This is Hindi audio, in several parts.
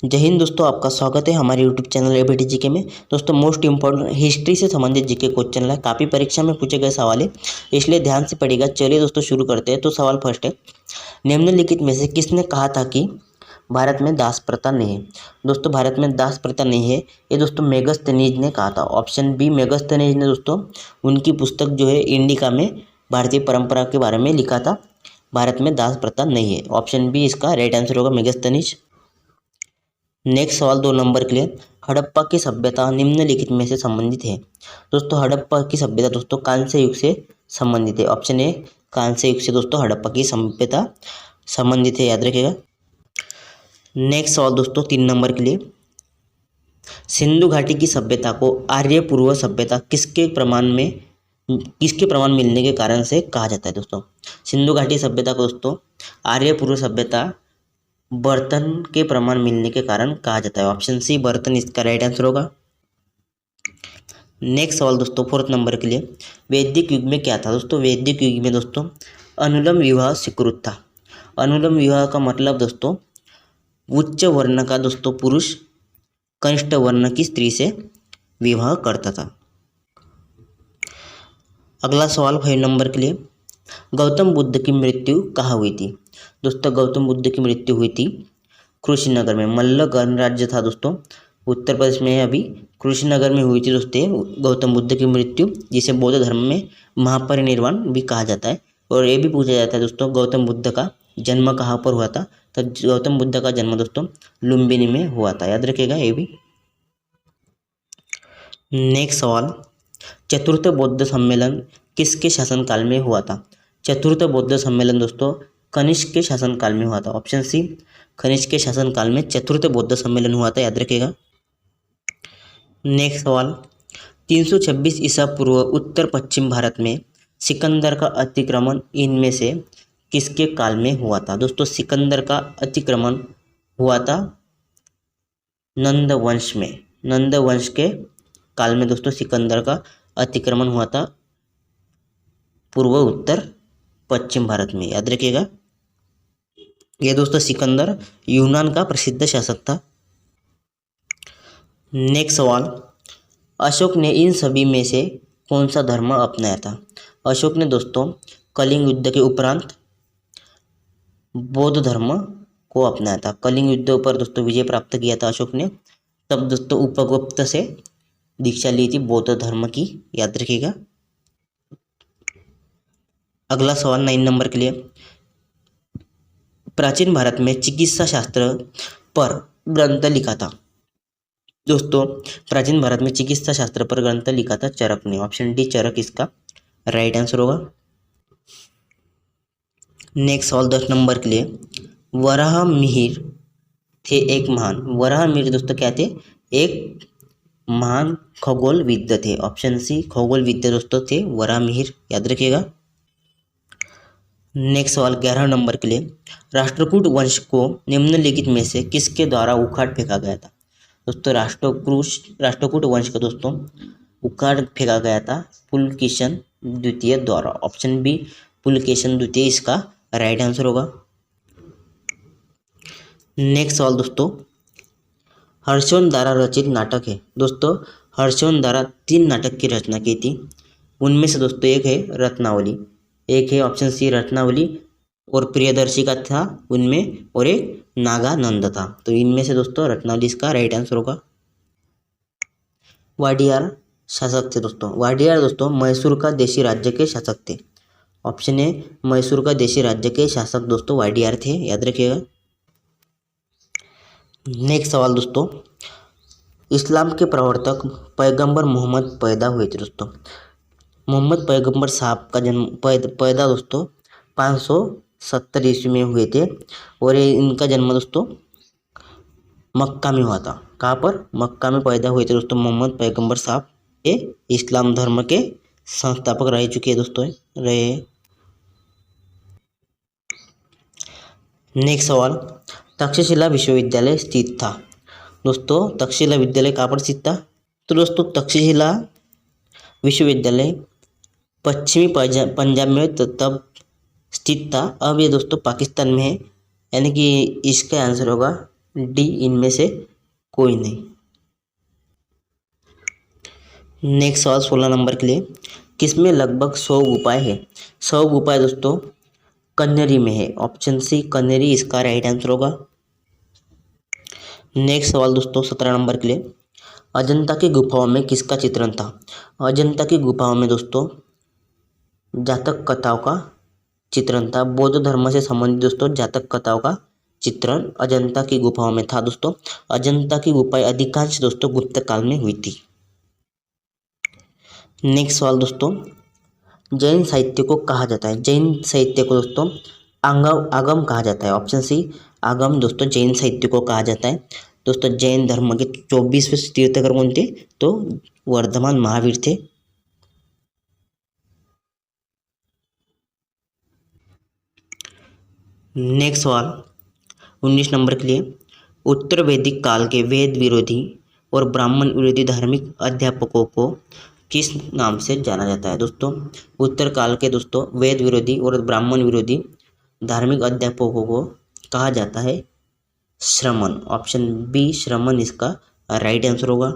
जय हिंद दोस्तों, आपका स्वागत है हमारे यूट्यूब चैनल एबीटी जीके में। दोस्तों मोस्ट इंपॉर्टेंट हिस्ट्री से संबंधित जीके क्वेश्चन है, काफ़ी परीक्षा में पूछे गए सवाल है, इसलिए ध्यान से पढ़िएगा। चलिए दोस्तों शुरू करते हैं। तो सवाल फर्स्ट है, निम्नलिखित में से किसने कहा था कि भारत में दास प्रथा नहीं है। दोस्तों भारत में दास प्रथा नहीं है, ये दोस्तों मेगस्थनीज ने कहा था। ऑप्शन बी मेगस्थनीज ने दोस्तों उनकी पुस्तक जो है इंडिका में भारतीय परंपरा के बारे में लिखा था। भारत में दास प्रथा नहीं है। ऑप्शन बी इसका राइट आंसर होगा, मेगस्थनीज। नेक्स्ट सवाल 2 नंबर के लिए, हड़प्पा की सभ्यता निम्नलिखित में से संबंधित है। दोस्तों हड़प्पा की सभ्यता दोस्तों कांस्य युग से संबंधित है। ऑप्शन ए कांस्य युग से दोस्तों हड़प्पा की सभ्यता संबंधित है, याद रखिएगा। नेक्स्ट सवाल दोस्तों 3 नंबर के लिए, सिंधु घाटी की सभ्यता को आर्य पूर्व सभ्यता किसके प्रमाण मिलने के कारण से कहा जाता है। दोस्तों सिंधु घाटी सभ्यता को दोस्तों आर्य पूर्व सभ्यता बर्तन के प्रमाण मिलने के कारण कहा जाता है। ऑप्शन सी बर्तन इसका राइट आंसर होगा। नेक्स्ट सवाल दोस्तों 4 नंबर के लिए, वैदिक युग में क्या था। दोस्तों वैदिक युग में दोस्तों अनुलोम विवाह स्वीकृत था। अनुलोम विवाह का मतलब दोस्तों उच्च वर्ण का दोस्तों पुरुष कनिष्ठ वर्ण की स्त्री से विवाह करता था। अगला सवाल 5 नंबर के लिए, गौतम बुद्ध की मृत्यु कहाँ हुई थी। दोस्तों गौतम बुद्ध की मृत्यु हुई थी कुशीनगर में। मल्ल गणराज्य था दोस्तों उत्तर प्रदेश में, अभी कुशीनगर में हुई थी दोस्तों गौतम बुद्ध की मृत्यु, जिसे बौद्ध धर्म में महापरिनिर्वाण भी कहा जाता है। और ये भी पूछा जाता है दोस्तों गौतम बुद्ध का जन्म कहाँ पर हुआ था। तो गौतम बुद्ध का जन्म दोस्तों लुम्बिनी में हुआ था, याद रखिएगा ये भी। नेक्स्ट सवाल, चतुर्थ बौद्ध सम्मेलन किसके शासनकाल में हुआ था। चतुर्थ बौद्ध सम्मेलन दोस्तों कनिष्क के शासनकाल में हुआ था। ऑप्शन सी कनिष्क के शासनकाल में चतुर्थ बौद्ध सम्मेलन हुआ था, याद रखिएगा। नेक्स्ट सवाल, 326 ईसा पूर्व उत्तर पश्चिम भारत में सिकंदर का अतिक्रमण इनमें से किसके काल में हुआ था। दोस्तों सिकंदर का अतिक्रमण हुआ था नंद वंश में। नंद वंश के काल में दोस्तों सिकंदर का अतिक्रमण हुआ था पूर्व उत्तर पश्चिम भारत में, याद रखिएगा। ये दोस्तों सिकंदर यूनान का प्रसिद्ध शासक था। नेक्स्ट सवाल, अशोक ने इन सभी में से कौन सा धर्म अपनाया था। अशोक ने दोस्तों कलिंग युद्ध के उपरांत बौद्ध धर्म को अपनाया था। कलिंग युद्ध पर दोस्तों विजय प्राप्त किया था अशोक ने, तब दोस्तों उपगुप्त से दीक्षा ली थी बौद्ध धर्म की, याद रखिएगा। अगला सवाल 9 नंबर के लिए, प्राचीन भारत में चिकित्सा शास्त्र पर ग्रंथ लिखा था। दोस्तों प्राचीन भारत में चिकित्सा शास्त्र पर ग्रंथ लिखा था चरक ने। ऑप्शन डी चरक इसका राइट आंसर होगा। नेक्स्ट सवाल 10 नंबर के लिए, वराहमिहिर थे एक महान। वराहमिहिर दोस्तों क्या थे, एक महान खगोल विद्य थे। ऑप्शन सी खगोल विद्य दोस्तों थे वराहमिहिर, याद रखिएगा। नेक्स्ट सवाल 11 नंबर के लिए, राष्ट्रकूट वंश को निम्नलिखित में से किसके द्वारा उखाड़ फेंका गया था। दोस्तों राष्ट्रकूट वंश को दोस्तों उखाड़ फेंका गया था पुलकेशन द्वितीय द्वारा। ऑप्शन बी पुलकेशन द्वितीय इसका राइट आंसर होगा। नेक्स्ट सवाल दोस्तों, हर्षवर्धन द्वारा रचित नाटक है। दोस्तों हर्षवर्धन द्वारा 3 नाटक की रचना की थी, उनमें से दोस्तों एक है रत्नावली, एक है ऑप्शन सी रत्नावली और प्रियदर्शी का था उनमें, और एक नागानंद था। तो इनमें से दोस्तों रत्नावली इसका राइट आंसर होगा। वाडियार शासक थे दोस्तों। वाडियार दोस्तों मैसूर का देशी राज्य के शासक थे। ऑप्शन ए मैसूर का देशी राज्य के शासक दोस्तों वाडियार थे, याद रखिएगा। नेक्स्ट सवाल दोस्तों, इस्लाम के प्रवर्तक पैगंबर मोहम्मद पैदा हुए थे। दोस्तों मोहम्मद पैगंबर साहब का जन्म पैदा दोस्तों 570 ईस्वी में हुए थे, और इनका जन्म दोस्तों मक्का में हुआ था। कहाँ पर, मक्का में पैदा हुए थे दोस्तों मोहम्मद पैगंबर साहब। ये इस्लाम धर्म के संस्थापक रह चुके हैं दोस्तों, रहे हैं। नेक्स्ट सवाल, तक्षशिला विश्वविद्यालय स्थित था। दोस्तों तक्षशिला विद्यालय कहाँ पर स्थित था। तो दोस्तों तक्षशिला विश्वविद्यालय पश्चिमी पंजाब में तब स्थित था। अब ये दोस्तों पाकिस्तान में है, यानी कि इसका आंसर होगा डी इनमें से कोई नहीं। नेक्स्ट सवाल 16 नंबर के लिए, किसमें लगभग 100 गुफाएं हैं? 100 गुफाएं दोस्तों कन्नरी में है। ऑप्शन सी कन्नरी इसका राइट आंसर होगा। नेक्स्ट सवाल दोस्तों 17 नंबर के लिए, अजंता की गुफाओं में किसका चित्रण था? अजंता की गुफाओं में दोस्तों जातक कथाओं का चित्रण था। बौद्ध धर्म से संबंधित दोस्तों जातक कथाओं का चित्रण अजंता की गुफाओं में था दोस्तों। अजंता की गुफाएं अधिकांश दोस्तों गुप्त काल में हुई थी। नेक्स्ट सवाल दोस्तों, जैन साहित्य को कहा जाता है? जैन साहित्य को दोस्तों आगम कहा जाता है। ऑप्शन सी आगम दोस्तों जैन साहित्य को कहा जाता है। दोस्तों जैन धर्म के 24वें तीर्थकर कौन थे? तो वर्धमान महावीर थे। नेक्स्ट सवाल 19 नंबर के लिए, उत्तर वैदिक काल के वेद विरोधी और ब्राह्मण विरोधी धार्मिक अध्यापकों को किस नाम से जाना जाता है? दोस्तों उत्तर काल के दोस्तों वेद विरोधी और ब्राह्मण विरोधी धार्मिक अध्यापकों को कहा जाता है श्रमण। ऑप्शन बी श्रमण इसका राइट आंसर होगा।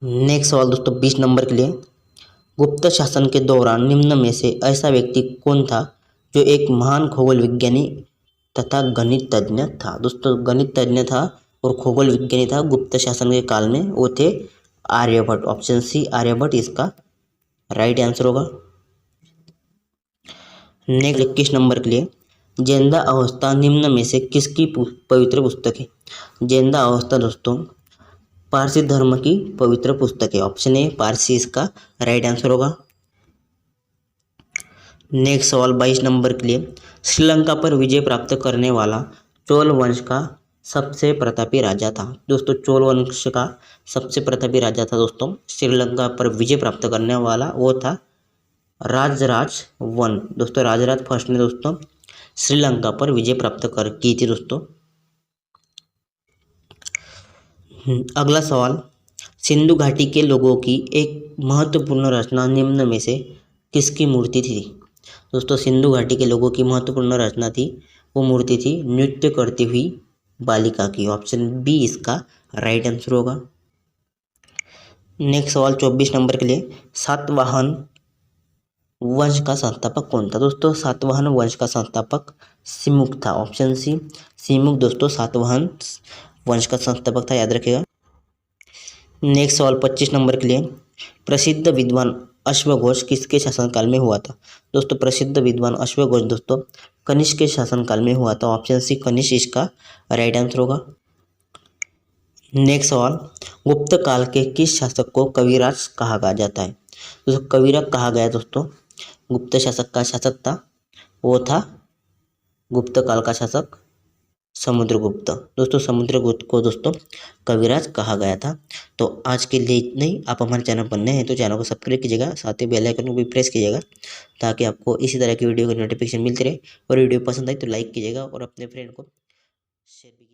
नेक्स्ट सवाल दोस्तों 20 नंबर के लिए, गुप्त शासन के दौरान निम्न में से ऐसा व्यक्ति कौन था जो एक महान खगोल विज्ञानी तथा गणित तज्ञ था? दोस्तों गणित तज्ञ था और खगोल विज्ञानी था गुप्त शासन के काल में, वो थे आर्यभट्ट। ऑप्शन सी आर्यभट्ट इसका राइट आंसर होगा। नेक्स्ट 21 नंबर के लिए, जेंदा अवस्था निम्न में से किसकी पवित्र पुस्तक है? जेंदा अवस्था दोस्तों पारसी धर्म की पवित्र पुस्तक है। ऑप्शन ए पारसी इसका राइट आंसर होगा। नेक्स्ट सवाल 22 नंबर के लिए, श्रीलंका पर विजय प्राप्त करने वाला चोल वंश का सबसे प्रतापी राजा था? दोस्तों चोल वंश का सबसे प्रतापी राजा था दोस्तों श्रीलंका पर विजय प्राप्त करने वाला, वो था राजराज वन। दोस्तों राजराज फर्स्ट ने दोस्तों श्रीलंका पर विजय प्राप्त की थी दोस्तों। अगला सवाल, सिंधु घाटी के लोगों की एक महत्वपूर्ण रचना निम्न में से किसकी मूर्ति थी? दोस्तों सिंधु घाटी के लोगों की महत्वपूर्ण रचना थी, वो मूर्ति थी नृत्य करती हुई बालिका की। ऑप्शन बी इसका राइट आंसर होगा। नेक्स्ट सवाल 24 नंबर के लिए, सातवाहन वंश का संस्थापक कौन था? दोस्तों सातवाहन वंश का संस्थापक सिमुक था। ऑप्शन सी सिमुक दोस्तों सातवाहन वंश का संस्थापक था, याद रखिएगा। नेक्स्ट सवाल 25 नंबर के लिए, प्रसिद्ध विद्वान अश्वघोष किसके शासनकाल में हुआ था? दोस्तों प्रसिद्ध विद्वान अश्वघोष दोस्तों कनिष्क के शासनकाल में हुआ था। ऑप्शन सी कनिष्क इसका राइट आंसर होगा। नेक्स्ट सवाल, गुप्त काल के किस शासक को कविराज कहा जाता है? दोस्तों कविराज कहा गया दोस्तों गुप्त शासक का शासक था, वो था गुप्त काल का शासक समुद्रगुप्त। दोस्तों समुद्रगुप्त को दोस्तों कविराज कहा गया था। तो आज के लिए इतना ही। आप हमारे चैनल पर नए हैं तो चैनल को सब्सक्राइब कीजिएगा, साथ ही बेल आइकन को भी प्रेस कीजिएगा ताकि आपको इसी तरह की वीडियो की नोटिफिकेशन मिलती रहे। और वीडियो पसंद आई तो लाइक कीजिएगा और अपने फ्रेंड को शेयर भी